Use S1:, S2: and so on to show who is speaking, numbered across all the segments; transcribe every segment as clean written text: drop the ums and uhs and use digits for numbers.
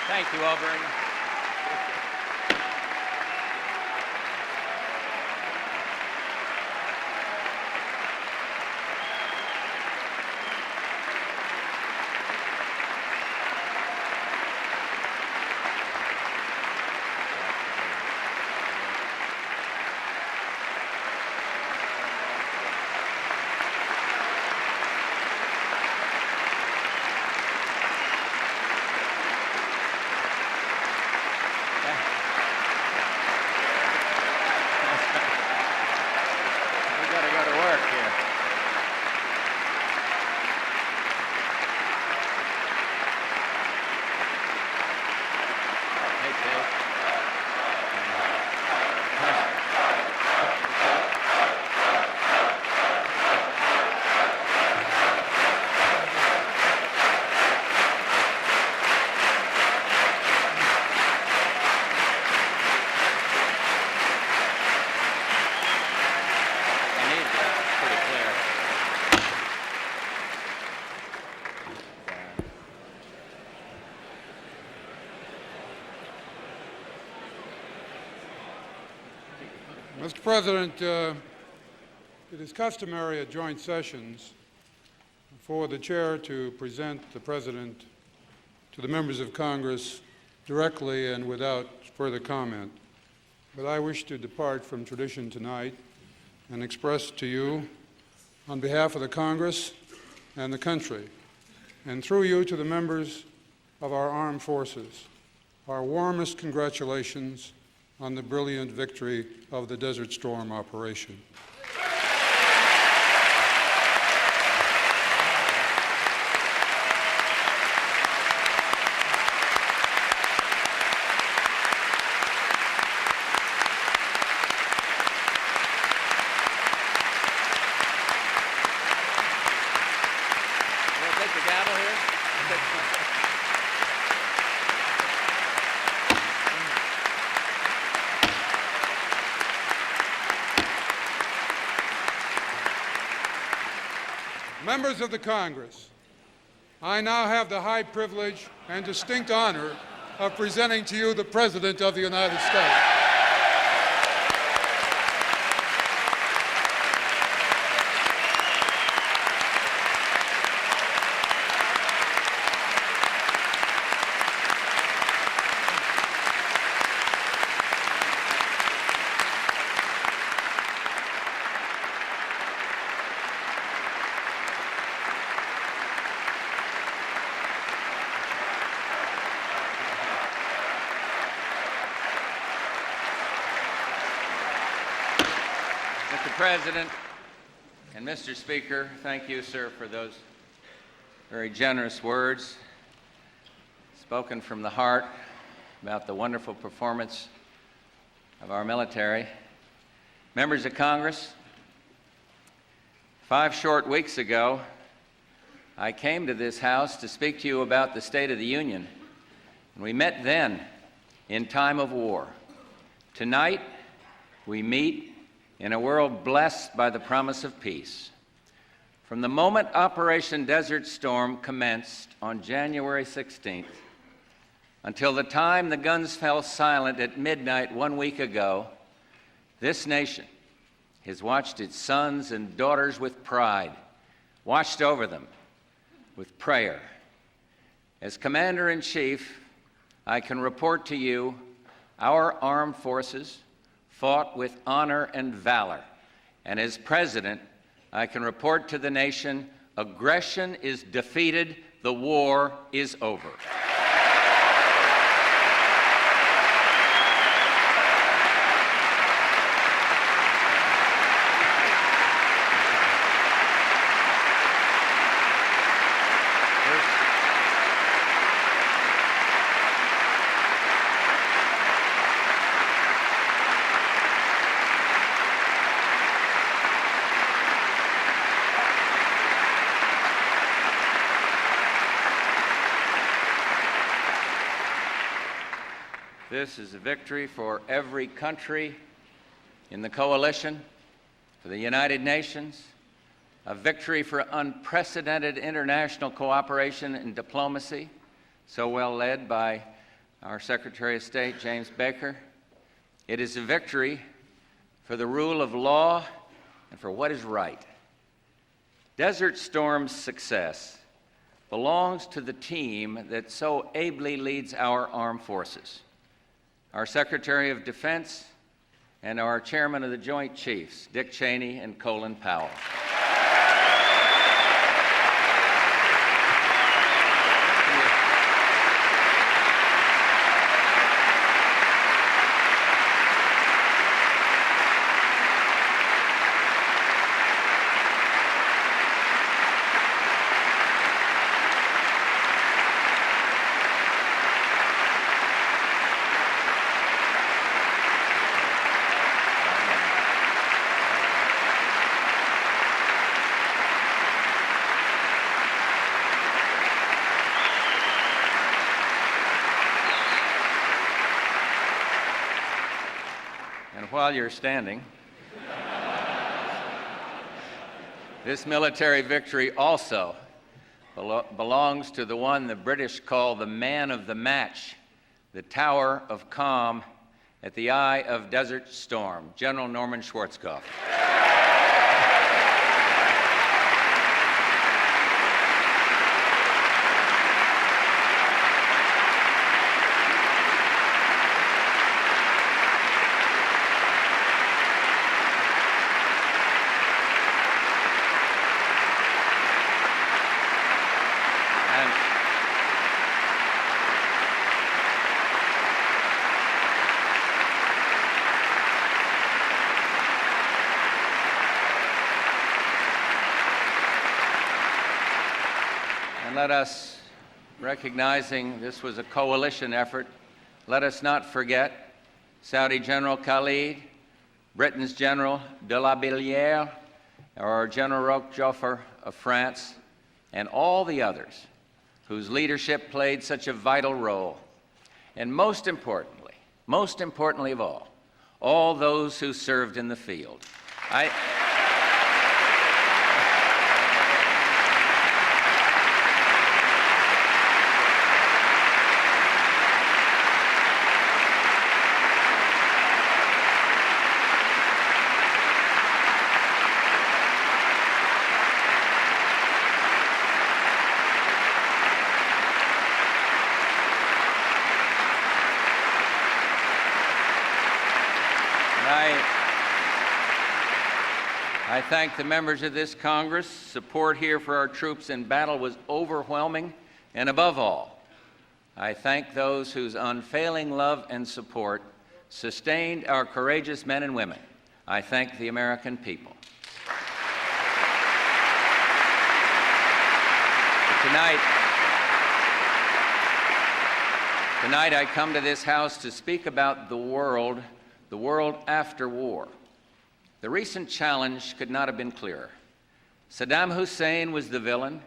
S1: Thank you all very much. We got to go to work here. Hey, Dave. I need that pretty clear.
S2: Mr. President, it is customary at joint sessions for the chair to present the president to the members of Congress directly and without further comment. But I wish to depart from tradition tonight and express to you, on behalf of the Congress and the country, and through you to the members of our armed forces, our warmest congratulations on the brilliant victory of the Desert Storm operation.
S1: You want to take the gavel here?
S2: Members of the Congress, I now have the high privilege and distinct honor of presenting to you the President of the United States.
S1: Mr. President and Mr. Speaker, thank you, sir, for those very generous words spoken from the heart about the wonderful performance of our military. Members of Congress, 5 short weeks ago, I came to this House to speak to you about the State of the Union, and we met then in time of war. Tonight, we meet in a world blessed by the promise of peace. From the moment Operation Desert Storm commenced on January 16th until the time the guns fell silent at midnight 1 week ago, this nation has watched its sons and daughters with pride, watched over them with prayer. As Commander-in-Chief, I can report to you our armed forces fought with honor and valor. And as President, I can report to the nation, aggression is defeated, the war is over. This is a victory for every country in the coalition, for the United Nations, a victory for unprecedented international cooperation and diplomacy, so well led by our Secretary of State, James Baker, it is a victory for the rule of law and for what is right. Desert Storm's success belongs to the team that so ably leads our armed forces, our Secretary of Defense and our Chairman of the Joint Chiefs, Dick Cheney and Colin Powell. While you're standing, this military victory also belongs to the one the British call the man of the match, the Tower of Calm at the eye of Desert Storm, General Norman Schwarzkopf. Let us, recognizing this was a coalition effort, let us not forget Saudi General Khalid, Britain's General de la Billière, or General Roquejoffer of France, and all the others whose leadership played such a vital role. And most importantly of all those who served in the field. I thank the members of this Congress. Support here for our troops in battle was overwhelming, and above all, I thank those whose unfailing love and support sustained our courageous men and women. I thank the American people. Tonight I come to this House to speak about the world after war. The recent challenge could not have been clearer. Saddam Hussein was the villain,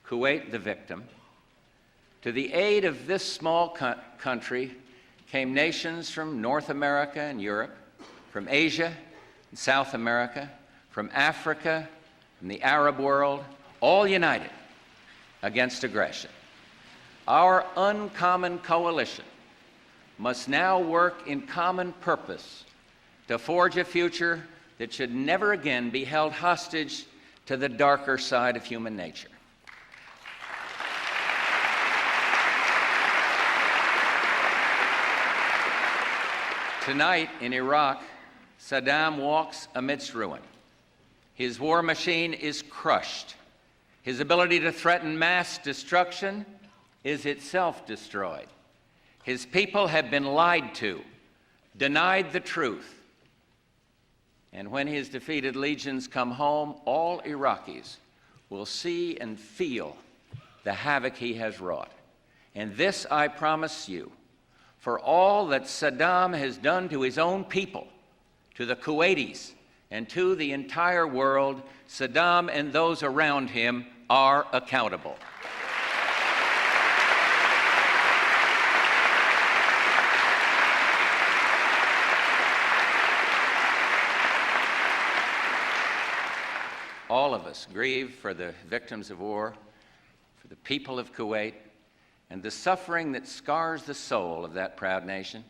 S1: Kuwait the victim. To the aid of this small country came nations from North America and Europe, from Asia and South America, from Africa, from the Arab world, all united against aggression. Our uncommon coalition must now work in common purpose to forge a future that should never again be held hostage to the darker side of human nature. Tonight in Iraq, Saddam walks amidst ruin. His war machine is crushed. His ability to threaten mass destruction is itself destroyed. His people have been lied to, denied the truth. And when his defeated legions come home, all Iraqis will see and feel the havoc he has wrought. And this I promise you, for all that Saddam has done to his own people, to the Kuwaitis, and to the entire world, Saddam and those around him are accountable. All of us grieve for the victims of war, for the people of Kuwait, and the suffering that scars the soul of that proud nation.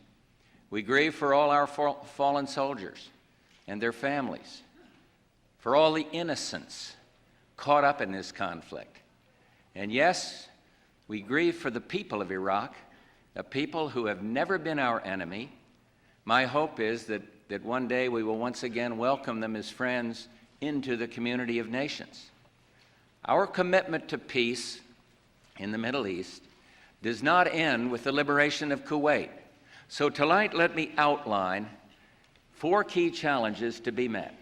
S1: We grieve for all our fallen soldiers and their families, for all the innocents caught up in this conflict. And yes, we grieve for the people of Iraq, a people who have never been our enemy. My hope is that one day we will once again welcome them as friends into the community of nations. Our commitment to peace in the Middle East does not end with the liberation of Kuwait. So tonight, let me outline 4 key challenges to be met.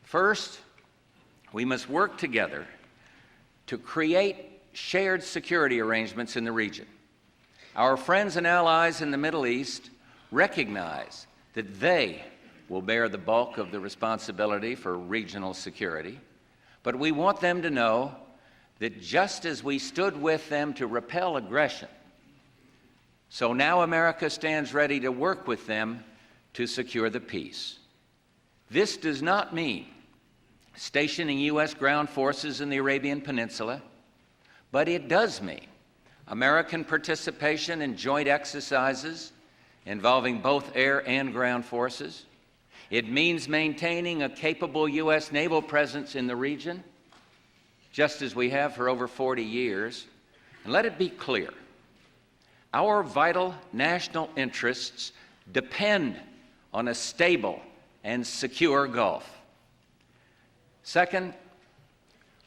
S1: First, we must work together to create shared security arrangements in the region. Our friends and allies in the Middle East recognize that they will bear the bulk of the responsibility for regional security, but we want them to know that just as we stood with them to repel aggression, so now America stands ready to work with them to secure the peace. This does not mean stationing U.S. ground forces in the Arabian Peninsula, but it does mean American participation in joint exercises involving both air and ground forces. It means maintaining a capable U.S. naval presence in the region, just as we have for over 40 years. And let it be clear, our vital national interests depend on a stable and secure Gulf. Second,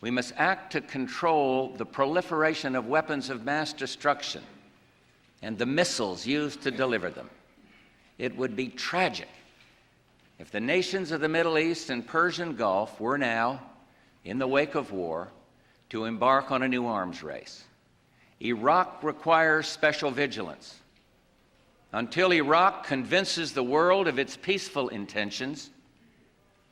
S1: we must act to control the proliferation of weapons of mass destruction and the missiles used to deliver them. It would be tragic if the nations of the Middle East and Persian Gulf were now, in the wake of war, to embark on a new arms race. Iraq requires special vigilance. Until Iraq convinces the world of its peaceful intentions,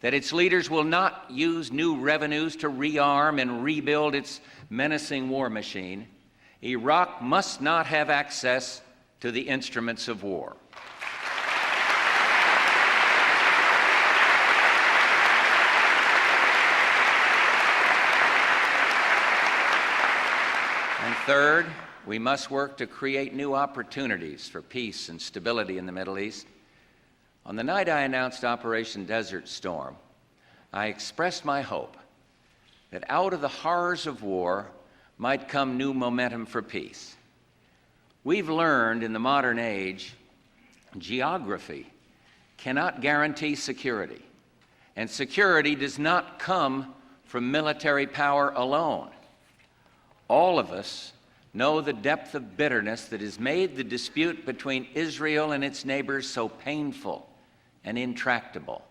S1: that its leaders will not use new revenues to rearm and rebuild its menacing war machine, Iraq must not have access to the instruments of war. And third, we must work to create new opportunities for peace and stability in the Middle East. On the night I announced Operation Desert Storm, I expressed my hope that out of the horrors of war might come new momentum for peace. We've learned in the modern age, geography cannot guarantee security, and security does not come from military power alone. All of us know the depth of bitterness that has made the dispute between Israel and its neighbors so painful and intractable.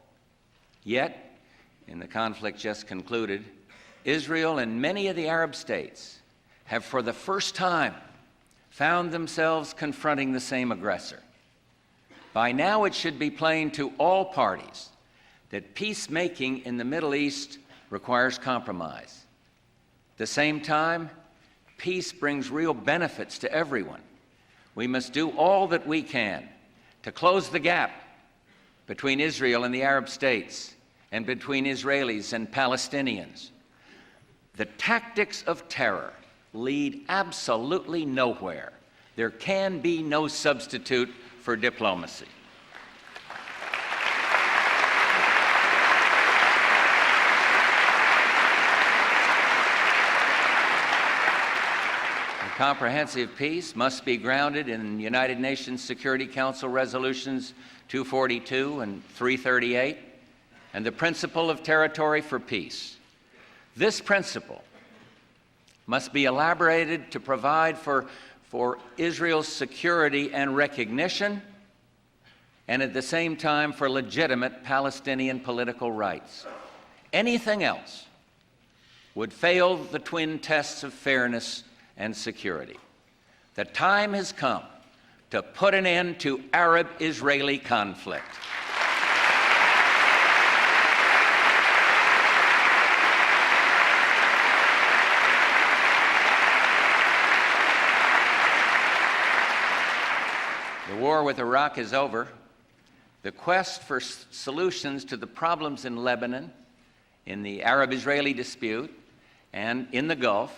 S1: Yet, in the conflict just concluded, Israel and many of the Arab states have for the first time found themselves confronting the same aggressor. By now it should be plain to all parties that peacemaking in the Middle East requires compromise. At the same time, peace brings real benefits to everyone. We must do all that we can to close the gap between Israel and the Arab states and between Israelis and Palestinians. The tactics of terror lead absolutely nowhere. There can be no substitute for diplomacy. Comprehensive peace must be grounded in United Nations Security Council resolutions 242 and 338 and the principle of territory for peace. This principle must be elaborated to provide for Israel's security and recognition, and at the same time for legitimate Palestinian political rights. Anything else would fail the twin tests of fairness and security. The time has come to put an end to Arab-Israeli conflict. The war with Iraq is over. The quest for solutions to the problems in Lebanon, in the Arab-Israeli dispute, and in the Gulf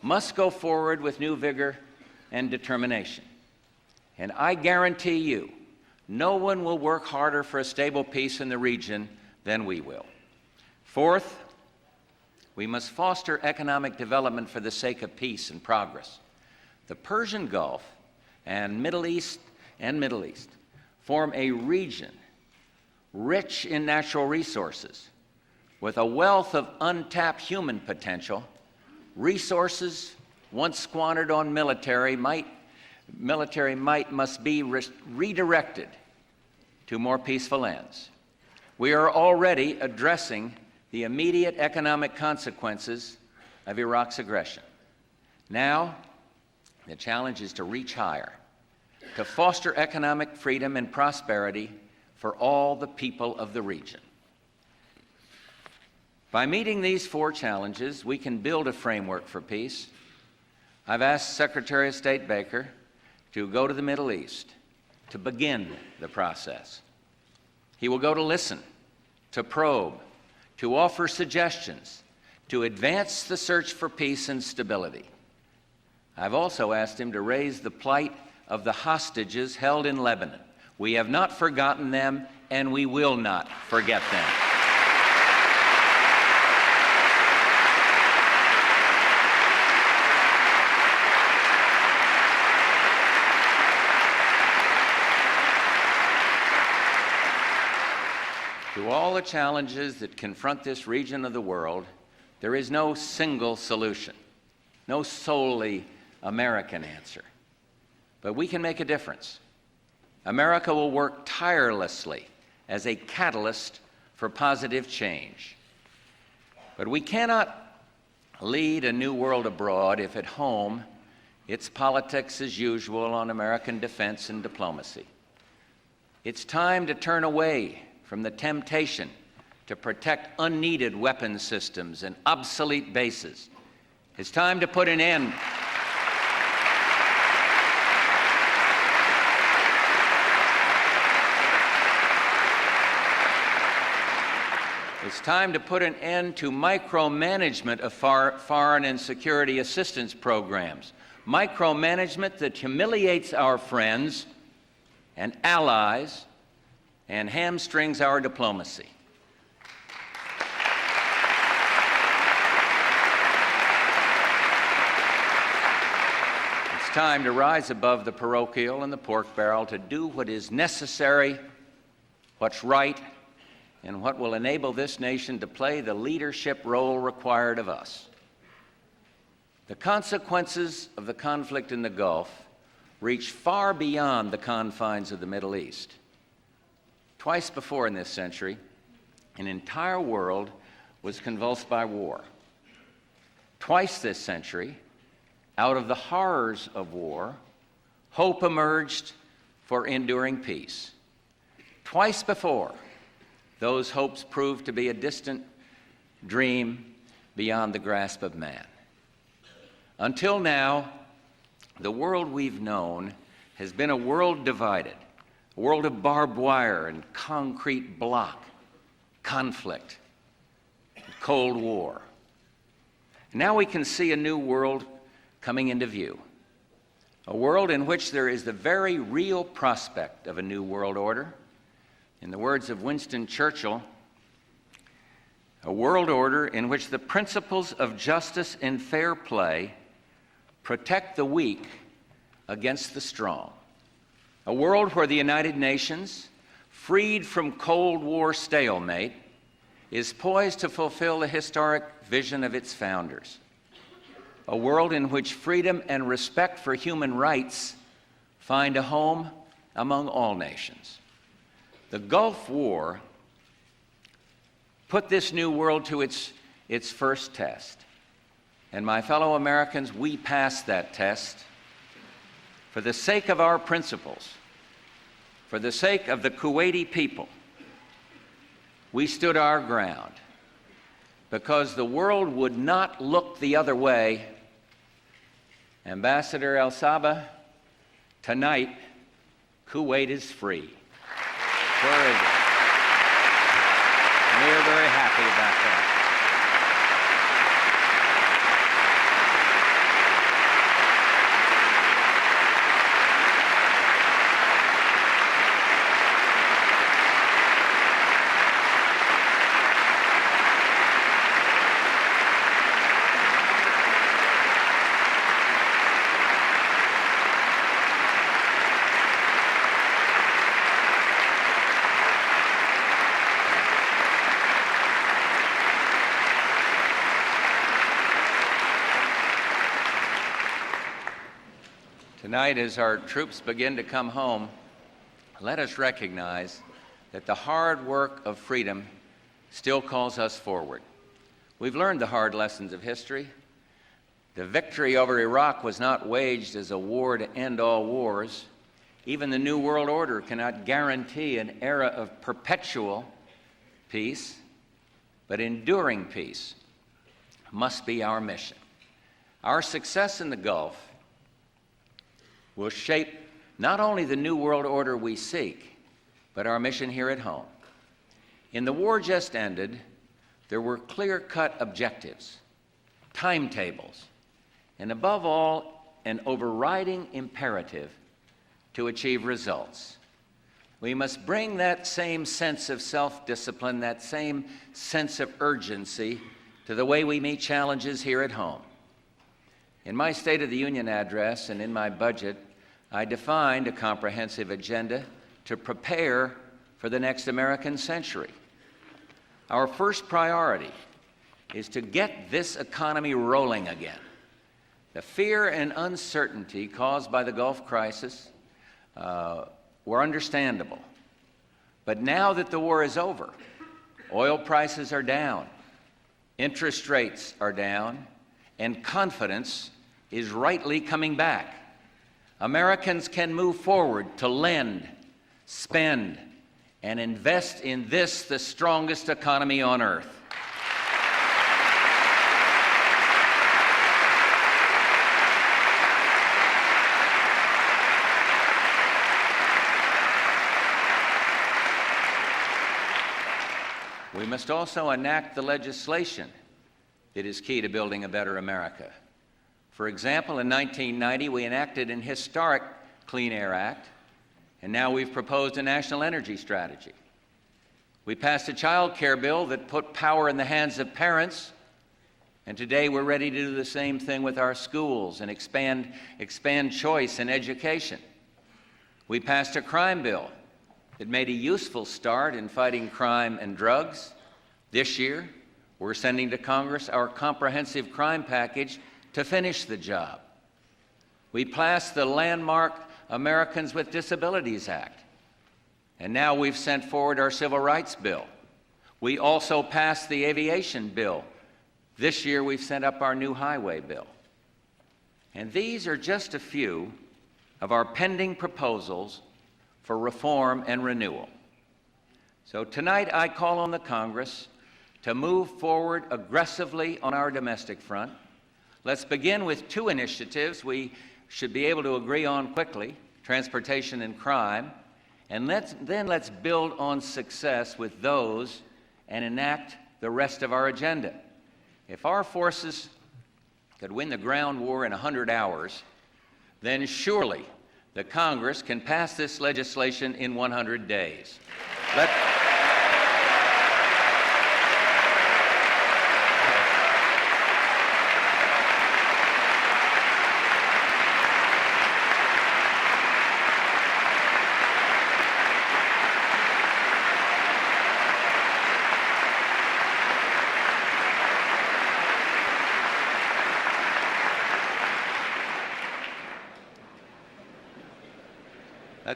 S1: must go forward with new vigor and determination. And I guarantee you, no one will work harder for a stable peace in the region than we will. Fourth, we must foster economic development for the sake of peace and progress. The Persian Gulf and Middle East form a region rich in natural resources, with a wealth of untapped human potential. Resources once squandered on military might must be redirected to more peaceful ends. We are already addressing the immediate economic consequences of Iraq's aggression. Now, the challenge is to reach higher, to foster economic freedom and prosperity for all the people of the region. By meeting these four challenges, we can build a framework for peace. I've asked Secretary of State Baker to go to the Middle East to begin the process. He will go to listen, to probe, to offer suggestions, to advance the search for peace and stability. I've also asked him to raise the plight of the hostages held in Lebanon. We have not forgotten them, and we will not forget them. To all the challenges that confront this region of the world, there is no single solution, no solely American answer. But we can make a difference. America will work tirelessly as a catalyst for positive change. But we cannot lead a new world abroad if at home it's politics as usual on American defense and diplomacy. It's time to turn away from the temptation to protect unneeded weapons systems and obsolete bases. It's time to put an end It's time to put an end to micromanagement of foreign and security assistance programs. Micromanagement that humiliates our friends and allies and hamstrings our diplomacy. It's time to rise above the parochial and the pork barrel to do what is necessary, what's right, and what will enable this nation to play the leadership role required of us. The consequences of the conflict in the Gulf reach far beyond the confines of the Middle East. Twice before in this century, an entire world was convulsed by war. Twice this century, out of the horrors of war, hope emerged for enduring peace. Twice before, those hopes proved to be a distant dream beyond the grasp of man. Until now, the world we've known has been a world divided, a world of barbed wire and concrete block, conflict, Cold War. Now we can see a new world coming into view, a world in which there is the very real prospect of a new world order. In the words of Winston Churchill, a world order in which the principles of justice and fair play protect the weak against the strong. A world where the United Nations, freed from Cold War stalemate, is poised to fulfill the historic vision of its founders. A world in which freedom and respect for human rights find a home among all nations. The Gulf War put this new world to its first test. And my fellow Americans, we passed that test. For the sake of our principles, for the sake of the Kuwaiti people, we stood our ground. Because the world would not look the other way. Ambassador El-Sabah, tonight, Kuwait is free. Where is it? And we are very happy about that. Tonight, as our troops begin to come home, let us recognize that the hard work of freedom still calls us forward. We've learned the hard lessons of history. The victory over Iraq was not waged as a war to end all wars. Even the New World Order cannot guarantee an era of perpetual peace, but enduring peace must be our mission. Our success in the Gulf will shape not only the New World Order we seek, but our mission here at home. In the war just ended, there were clear-cut objectives, timetables, and above all, an overriding imperative to achieve results. We must bring that same sense of self-discipline, that same sense of urgency to the way we meet challenges here at home. In my State of the Union address and in my budget, I defined a comprehensive agenda to prepare for the next American century. Our first priority is to get this economy rolling again. The fear and uncertainty caused by the Gulf crisis were understandable. But now that the war is over, oil prices are down, interest rates are down, and confidence is rightly coming back. Americans can move forward to lend, spend, and invest in this, the strongest economy on earth. We must also enact the legislation that is key to building a better America. For example, in 1990, we enacted an historic Clean Air Act, and now we've proposed a national energy strategy. We passed a child care bill that put power in the hands of parents, and today we're ready to do the same thing with our schools and expand choice in education. We passed a crime bill that made a useful start in fighting crime and drugs. This year, we're sending to Congress our comprehensive crime package to finish the job. We passed the landmark Americans with Disabilities Act, and now we've sent forward our Civil Rights Bill. We also passed the Aviation Bill. This year, we've sent up our new Highway Bill. And these are just a few of our pending proposals for reform and renewal. So tonight, I call on the Congress to move forward aggressively on our domestic front. Let's begin with two initiatives we should be able to agree on quickly, transportation and crime, and let's build on success with those and enact the rest of our agenda. If our forces could win the ground war in 100 hours, then surely the Congress can pass this legislation in 100 days. Let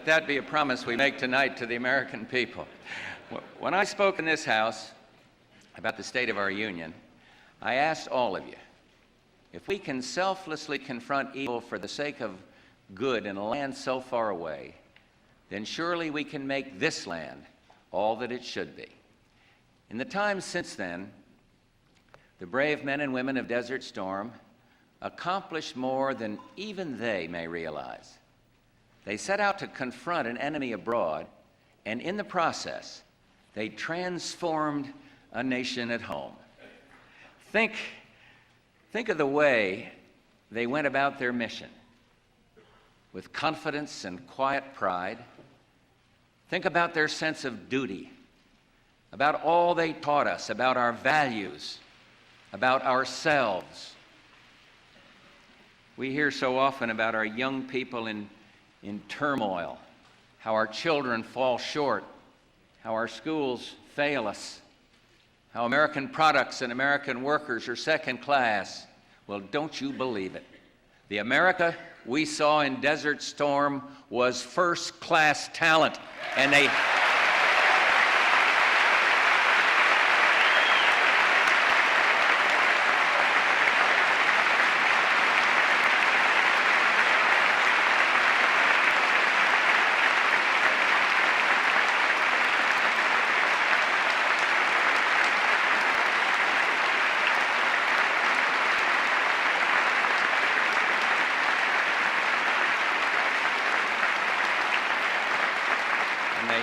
S1: that be a promise we make tonight to the American people. When I spoke in this House about the state of our union, I asked all of you, if we can selflessly confront evil for the sake of good in a land so far away, then surely we can make this land all that it should be. In the time since then, the brave men and women of Desert Storm accomplished more than even they may realize. They set out to confront an enemy abroad, and in the process, they transformed a nation at home. Think of the way they went about their mission, with confidence and quiet pride. Think about their sense of duty, about all they taught us, about our values, about ourselves. We hear so often about our young people in turmoil, how our children fall short, how our schools fail us, how American products and American workers are second class. Well, don't you believe it. The America we saw in Desert Storm was first-class talent, and they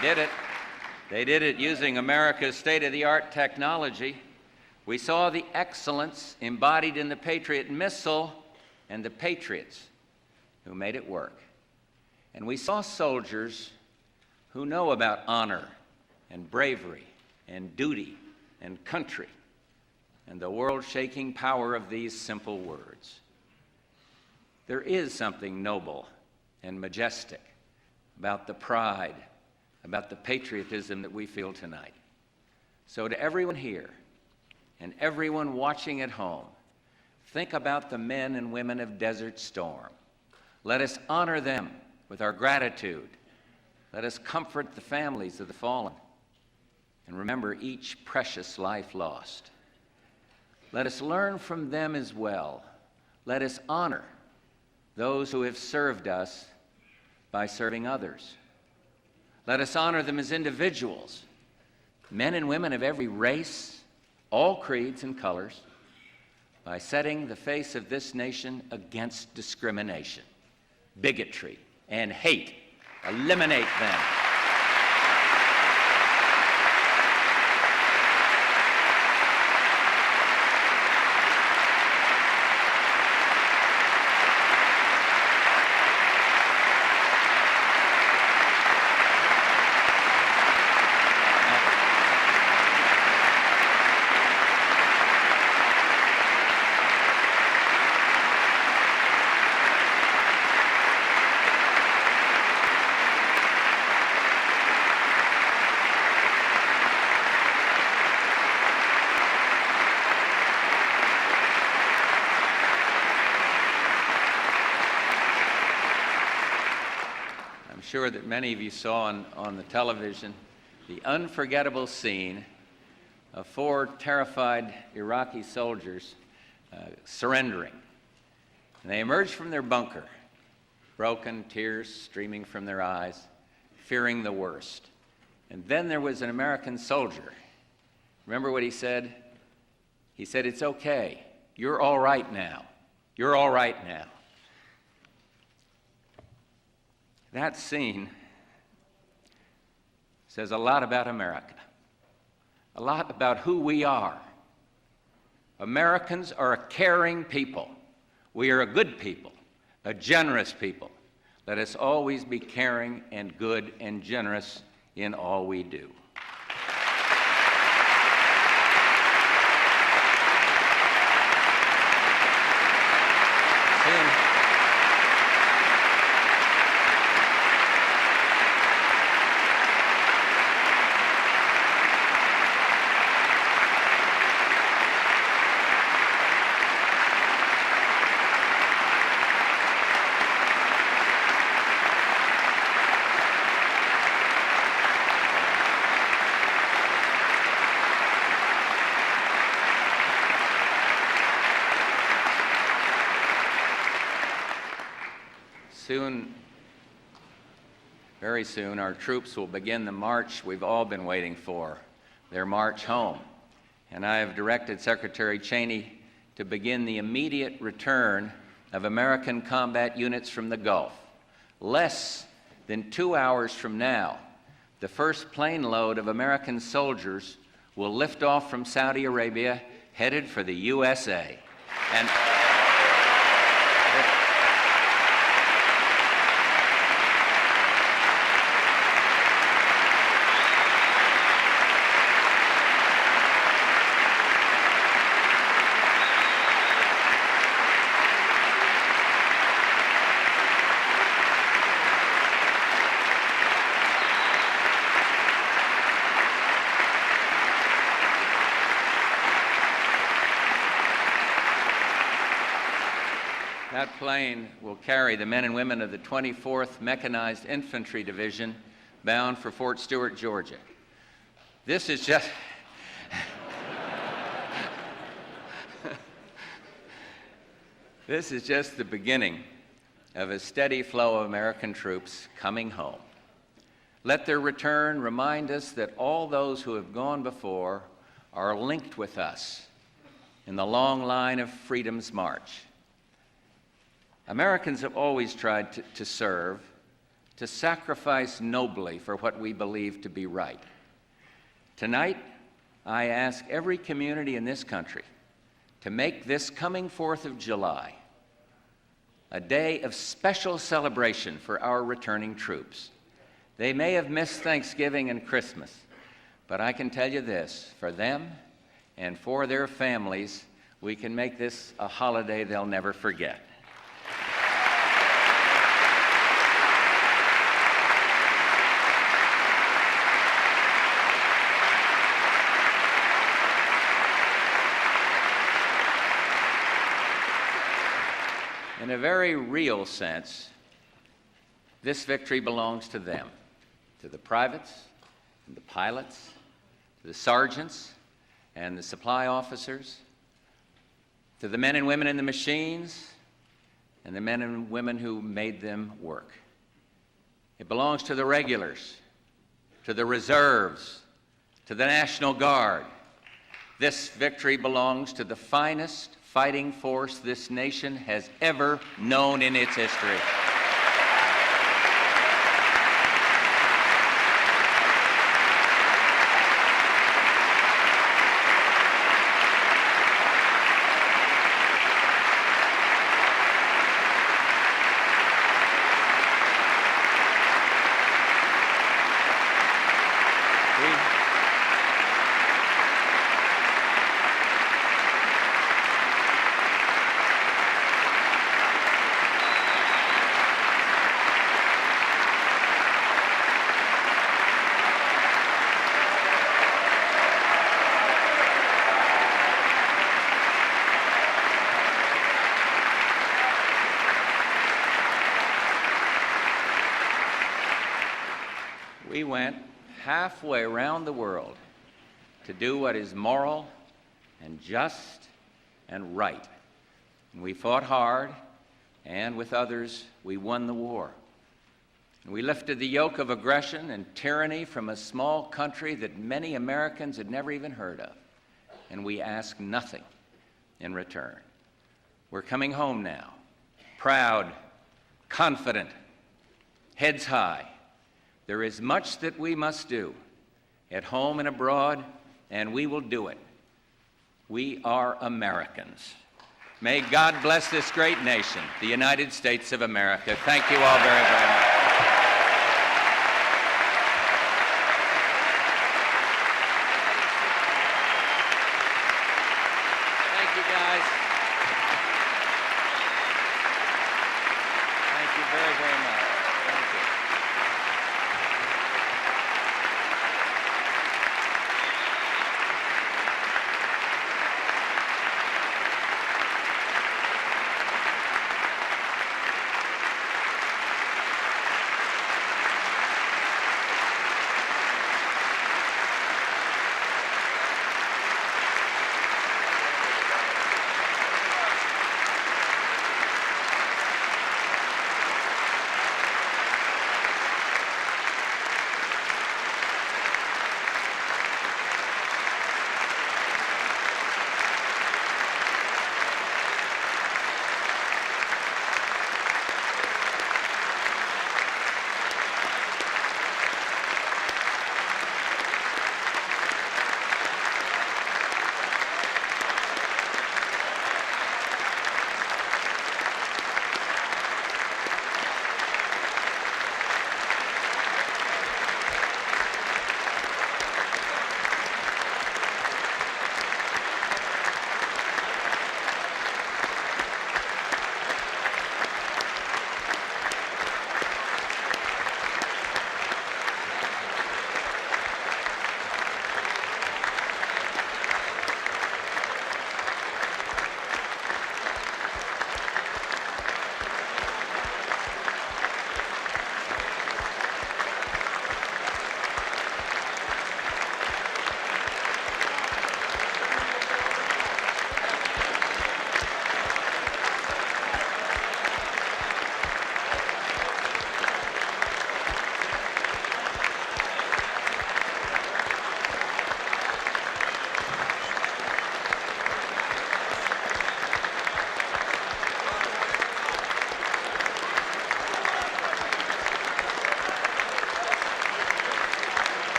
S1: did it. They did it using America's state-of-the-art technology. We saw the excellence embodied in the Patriot missile and the patriots who made it work. And we saw soldiers who know about honor and bravery and duty and country and the world-shaking power of these simple words. There is something noble and majestic about the pride, about the patriotism that we feel tonight. So to everyone here and everyone watching at home, think about the men and women of Desert Storm. Let us honor them with our gratitude. Let us comfort the families of the fallen and remember each precious life lost. Let us learn from them as well. Let us honor those who have served us by serving others. Let us honor them as individuals, men and women of every race, all creeds and colors, by setting the face of this nation against discrimination, bigotry, and hate. Eliminate them. Sure that many of you saw on the television the unforgettable scene of 4 terrified Iraqi soldiers surrendering. And they emerged from their bunker, broken, tears streaming from their eyes, fearing the worst. And then there was an American soldier. Remember what he said? He said, "It's okay. You're all right now. You're all right now." That scene says a lot about America, a lot about who we are. Americans are a caring people. We are a good people, a generous people. Let us always be caring and good and generous in all we do. Soon, very soon, our troops will begin the march we've all been waiting for, their march home. And I have directed Secretary Cheney to begin the immediate return of American combat units from the Gulf. Less than 2 hours from now, the first plane load of American soldiers will lift off from Saudi Arabia, headed for the USA. And That plane will carry the men and women of the 24th Mechanized Infantry Division bound for Fort Stewart, Georgia. This is just This is just the beginning of a steady flow of American troops coming home. Let their return remind us that all those who have gone before are linked with us in the long line of freedom's march. Americans have always tried to serve, to sacrifice nobly for what we believe to be right. Tonight, I ask every community in this country to make this coming 4th of July a day of special celebration for our returning troops. They may have missed Thanksgiving and Christmas, but I can tell you this, for them and for their families, we can make this a holiday they'll never forget. In a very real sense, this victory belongs to them, to the privates, and the pilots, to the sergeants, and the supply officers, to the men and women in the machines, and the men and women who made them work. It belongs to the regulars, to the reserves, to the National Guard. This victory belongs to the finest fighting force this nation has ever known in its history. We went halfway around the world to do what is moral and just and right. And we fought hard, and with others, we won the war. And we lifted the yoke of aggression and tyranny from a small country that many Americans had never even heard of. And we asked nothing in return. We're coming home now, proud, confident, heads high. There is much that we must do at home and abroad, and we will do it. We are Americans. May God bless this great nation, the United States of America. Thank you all very, very much.